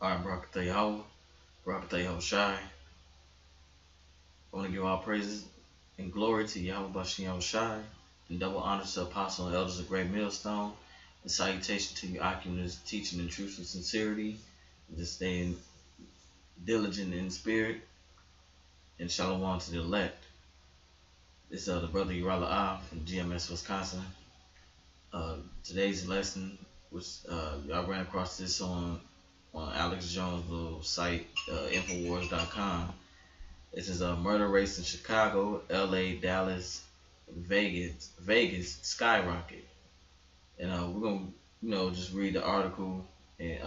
Alright, Barakatah Yahweh, Barakatah Yahweh Shai. I want to give all praises and glory to Yahweh Bashim Yahweh Shai, and double honor to Apostle and elders of Great Millstone, and salutation to you oculars teaching in truth and sincerity, and just staying diligent in spirit, and shalom to the elect. This is the brother Urala Ah from GMS, Wisconsin. Today's lesson was, I ran across this on Alex Jones' little site, Infowars.com. This is a murder race in Chicago, LA, Dallas, Vegas skyrocket. And we're gonna, just read the article and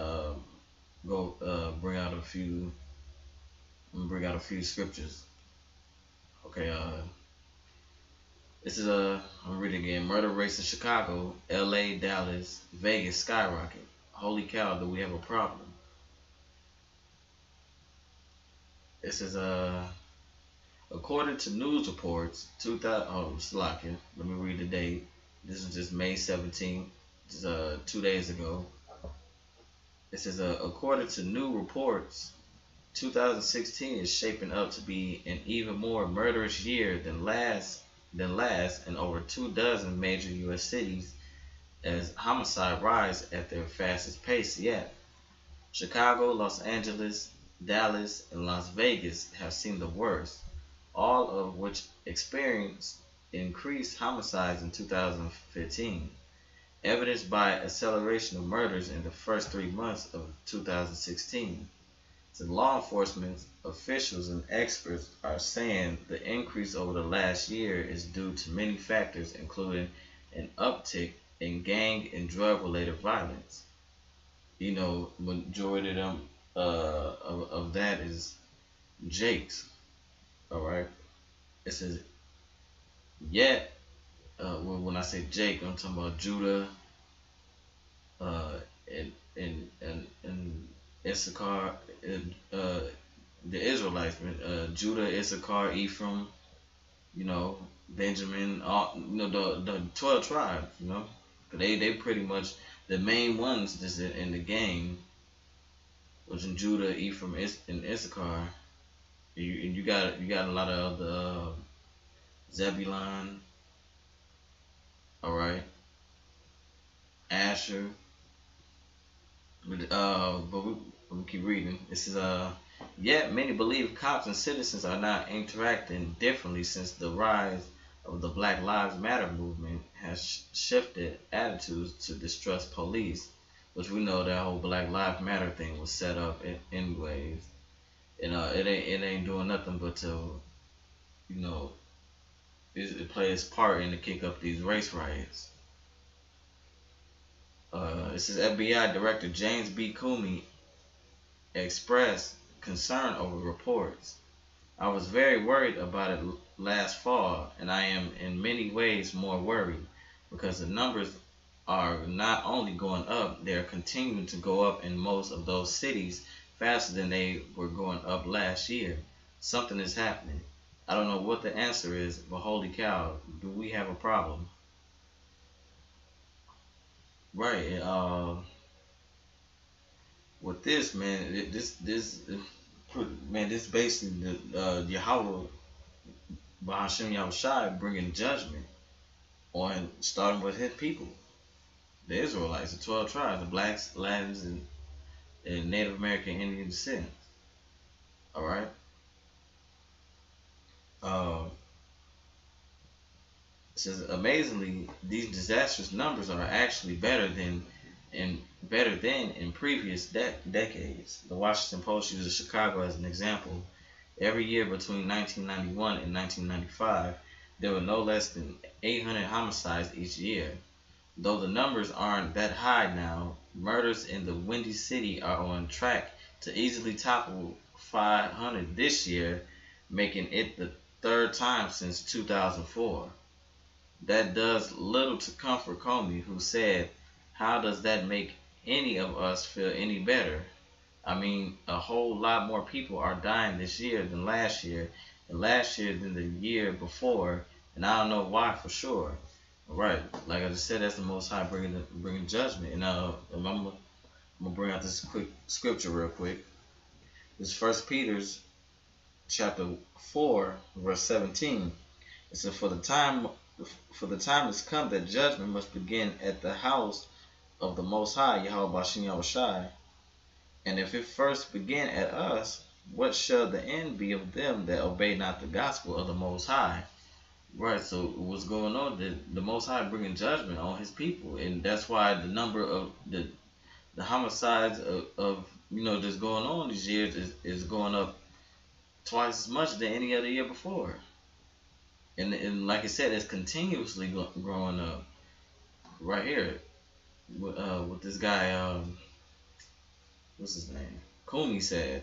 go bring out a few scriptures. Okay, this is I'm reading again. Murder race in Chicago, LA, Dallas, Vegas skyrocket. Holy cow, do we have a problem? This is according to news reports, 2000. Oh, Slovakia. Let me read the date. This is just May 17th, just 2 days ago. It says, according to new reports, 2016 is shaping up to be an even more murderous year than last in over 24 major U.S. cities as homicide rise at their fastest pace yet. Chicago, Los Angeles, Dallas, and Las Vegas have seen the worst, all of which experienced increased homicides in 2015, evidenced by acceleration of murders in the first 3 months of 2016. So law enforcement officials and experts are saying the increase over the last year is due to many factors, including an uptick in gang and drug-related violence. Majority of them of that is Jake's. All right. It says, yet, when I say Jake, I'm talking about Judah, and Issachar, the Israelites, Judah, Issachar, Ephraim, Benjamin, all, the 12 tribes, they pretty much the main ones just in the game was in Judah, Ephraim, and Issachar. You got a lot of the Zebulon, all right, Asher. But we keep reading. This is yet many believe cops and citizens are now interacting differently since the rise of the Black Lives Matter movement has shifted attitudes to distrust police, which we know that whole Black Lives Matter thing was set up anyways. And it ain't doing nothing but to, it plays part in to kick up these race riots. It says FBI Director James B. Comey expressed concern over reports. I was very worried about it last fall, and I am in many ways more worried because the numbers are not only going up, they are continuing to go up in most of those cities faster than they were going up last year. Something is happening. I don't know what the answer is, but holy cow, do we have a problem? Right. With this, man, this basically the Yahweh Bahashim Yahushai bringing judgment on starting with his people, the Israelites, the 12 tribes, the blacks, Latins, and Native American Indian descent. All right. It says amazingly, these disastrous numbers are actually better than in previous decades. The Washington Post uses Chicago as an example. Every year between 1991 and 1995, there were no less than 800 homicides each year. Though the numbers aren't that high now, murders in the Windy City are on track to easily topple 500 this year, making it the third time since 2004. That does little to comfort Comey, who said, how does that make any of us feel any better? I mean, a whole lot more people are dying this year than last year, and last year than the year before, and I don't know why for sure. Right, like I just said, that's the Most High bringing judgment. And I'm I'm gonna bring out this quick scripture real quick. This First Peter's chapter 4, verse 17. It says, For the time has come that judgment must begin at the house of the Most High, Yahweh Bashem Yahushai. And if it first begin at us, what shall the end be of them that obey not the gospel of the Most High? Right, so what's going on? The Most High bringing judgment on His people, and that's why the number of the homicides of that's going on these years is going up twice as much than any other year before. And like I said, it's continuously growing up. Right here, with this guy, what's his name? Kumi said.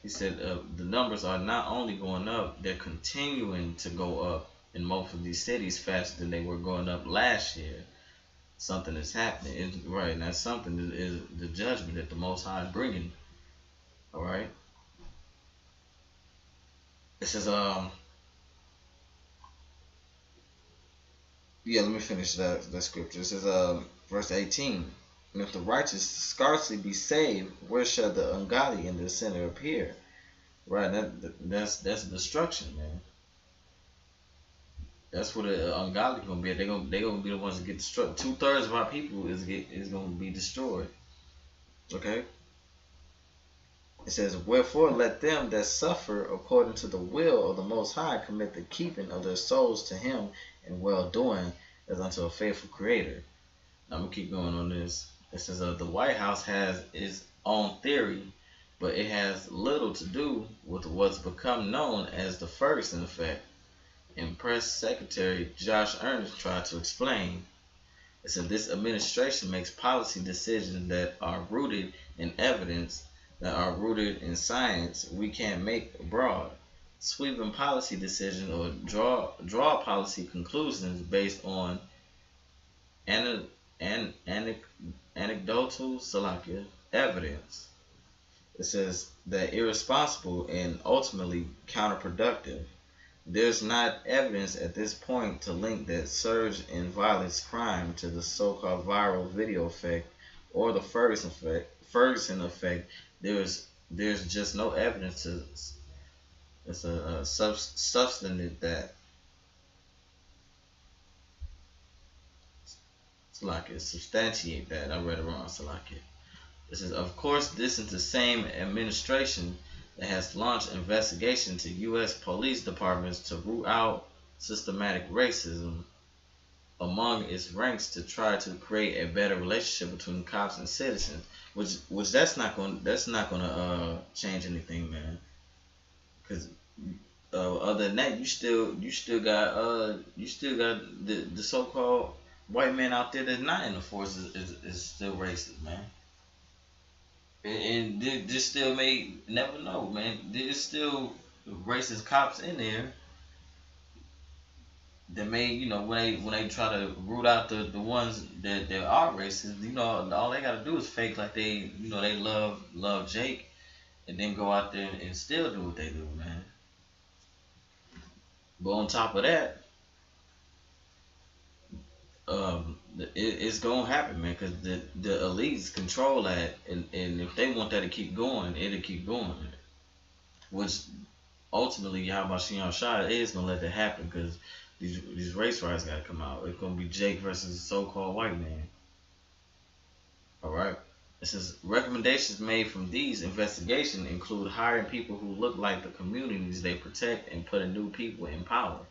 He said the numbers are not only going up, they're continuing to go up in most of these cities faster than they were going up last year. Something is happening, right? And that's something that is the judgment that the Most High is bringing. All right. It says, let me finish that scripture. It says, verse 18. And if the righteous scarcely be saved, where shall the ungodly and the sinner appear? Right, that's destruction, man. That's what the ungodly gonna be. They gonna be the ones that get destroyed. 2/3 of our people is gonna be destroyed. Okay. It says, wherefore let them that suffer according to the will of the Most High commit the keeping of their souls to Him in well doing as unto a faithful Creator. Now, I'm gonna keep going on this. It says the White House has its own theory, but it has little to do with what's become known as the Ferguson effect. And Press Secretary Josh Earnest tried to explain. It said this administration makes policy decisions that are rooted in evidence, that are rooted in science. We can't make abroad. Sweeping policy decisions or draw policy conclusions based on anecdotal evidence. It says that irresponsible and ultimately counterproductive. There's not evidence at this point to link that surge in violence crime to the so-called viral video effect or the Ferguson effect. There's just no evidence to it's a substantive that substantiate that. I read it wrong. This is, of course, this is the same administration that has launched investigation to U.S. police departments to root out systematic racism among its ranks to try to create a better relationship between cops and citizens. Which that's not gonna change anything, man. Because other than that, you still got the so-called white man out there that's not in the force is still racist, man. And this still may never know, man. There's still racist cops in there that may, when they try to root out the ones that are racist, all they gotta do is fake like they love Jake, and then go out there and still do what they do, man. But on top of that, it's gonna happen, man, because the elites control that, and if they want that to keep going, it'll keep going. Which ultimately, Yahweh Shai is gonna let that happen, because these race riots gotta come out. It's gonna be Jake versus the so-called white man. All right. It says recommendations made from these investigations include hiring people who look like the communities they protect and putting new people in power.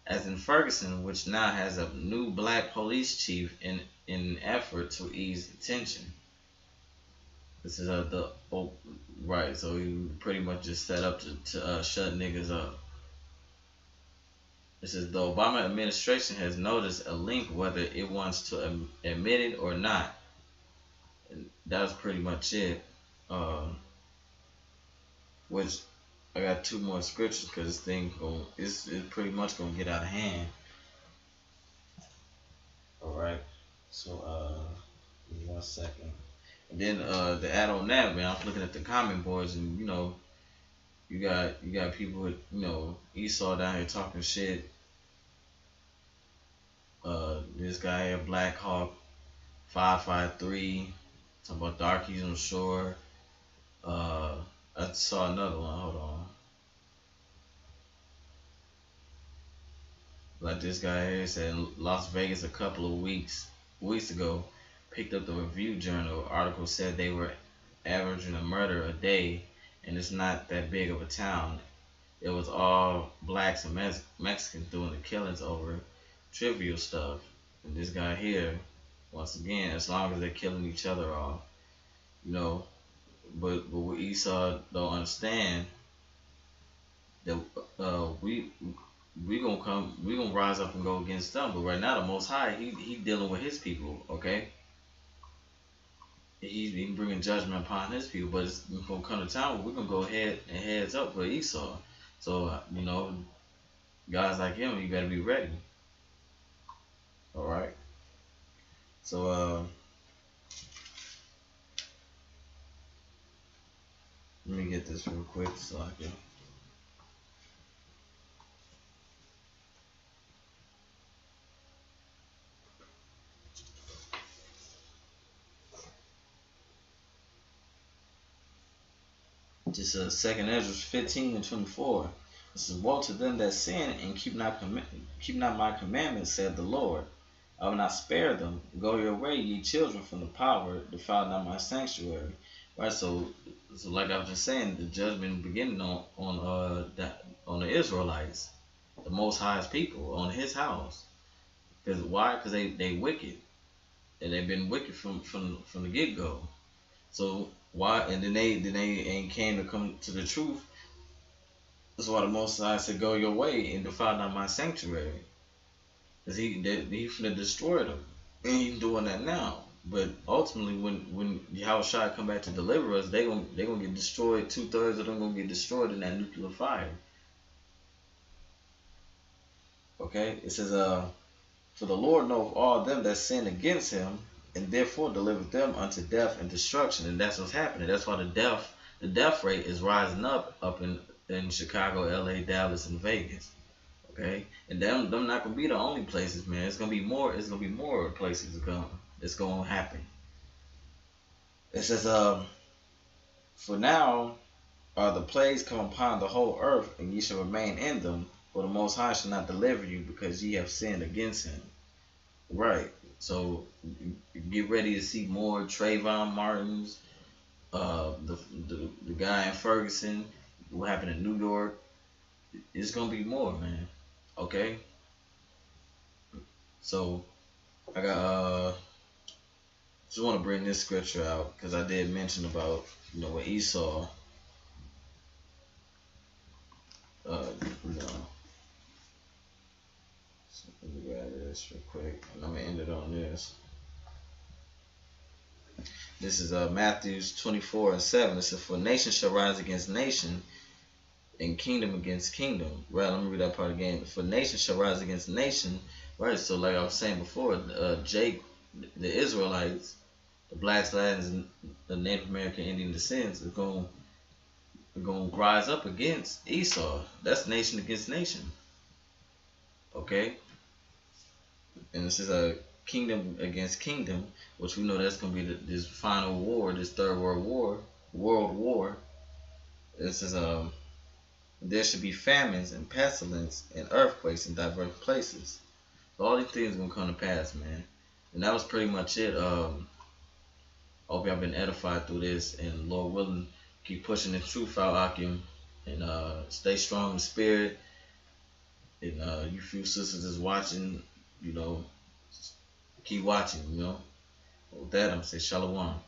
As in Ferguson, which now has a new black police chief in an effort to ease tension. This is right. So he pretty much just set up to shut niggas up. It says the Obama administration has noticed a link, whether it wants to admit it or not. And that's pretty much it. Which I got 2 more scriptures because this thing is pretty much gonna get out of hand. All right. So give me 1 second. And then to add on that, man, I'm looking at the comment boards, and you got people with Esau down here talking shit. This guy here, Black Hawk 553. Talking about darkies on shore. Uh, I saw another one. Hold on. Like this guy here said, Las Vegas a couple of weeks ago, picked up the Review Journal article, said they were averaging a murder a day, and it's not that big of a town. It was all blacks and Mexicans doing the killings over trivial stuff. And this guy here, once again, as long as they're killing each other off, you know. But what Esau don't understand that we gonna rise up and go against them. But right now the Most High, he dealing with his people. Okay, he bringing judgment upon his people. But it's gonna come to time where we're gonna go head and heads up with Esau. So you know, guys like him, you better be ready. All right. So let me get this real quick so I can. Just second Ezra 15 and 24. This is woe to them that sin and keep not my commandments, said the Lord. I will not spare them. Go your way, ye children, from the power, defile not my sanctuary. Right, so like I was just saying, the judgment beginning on the Israelites, the Most High's people, on His house. Because why? Because they wicked, and they've been wicked from the get go. So why? And then they ain't came to come to the truth. That's why the Most High said, "Go your way and defile not my sanctuary," because he finna destroy them, and he's doing that now. But ultimately, when Yahushua come back to deliver us, they gonna get destroyed. 2/3 of them gonna get destroyed in that nuclear fire. Okay, it says, "For the Lord knoweth all them that sin against Him, and therefore delivered them unto death and destruction." And that's what's happening. That's why the death rate is rising up in Chicago, LA, Dallas, and Vegas. Okay, and them not gonna be the only places, man. It's gonna be more. It's gonna be more places that's gonna happen. It says, "For now are the plagues come upon the whole earth, and ye shall remain in them. For the Most High shall not deliver you, because ye have sinned against Him." Right. So get ready to see more Trayvon Martins, the guy in Ferguson, what happened in New York. It's gonna be more, man. Okay. So I got just want to bring this scripture out because I did mention about with Esau. You know, so let me grab this real quick, and I'm gonna end it on this. This is Matthew 24 and 7. It says, "For nation shall rise against nation, and kingdom against kingdom." Right, let me read that part again. "For nation shall rise against nation." Right, so like I was saying before, the Israelites, the blacks, Latins, and the Native American Indian descendants are going to rise up against Esau. That's nation against nation. Okay, and this is a kingdom against kingdom, which we know that's going to be this final war, this third world war. This is there should be famines and pestilence and earthquakes in diverse places. So all these things are gonna come to pass, man. And that was pretty much it. I hope y'all been edified through this, and Lord willing, keep pushing the truth out, Akim, and stay strong in spirit. And you few sisters that's watching, keep watching. With that, I'm gonna say shalom.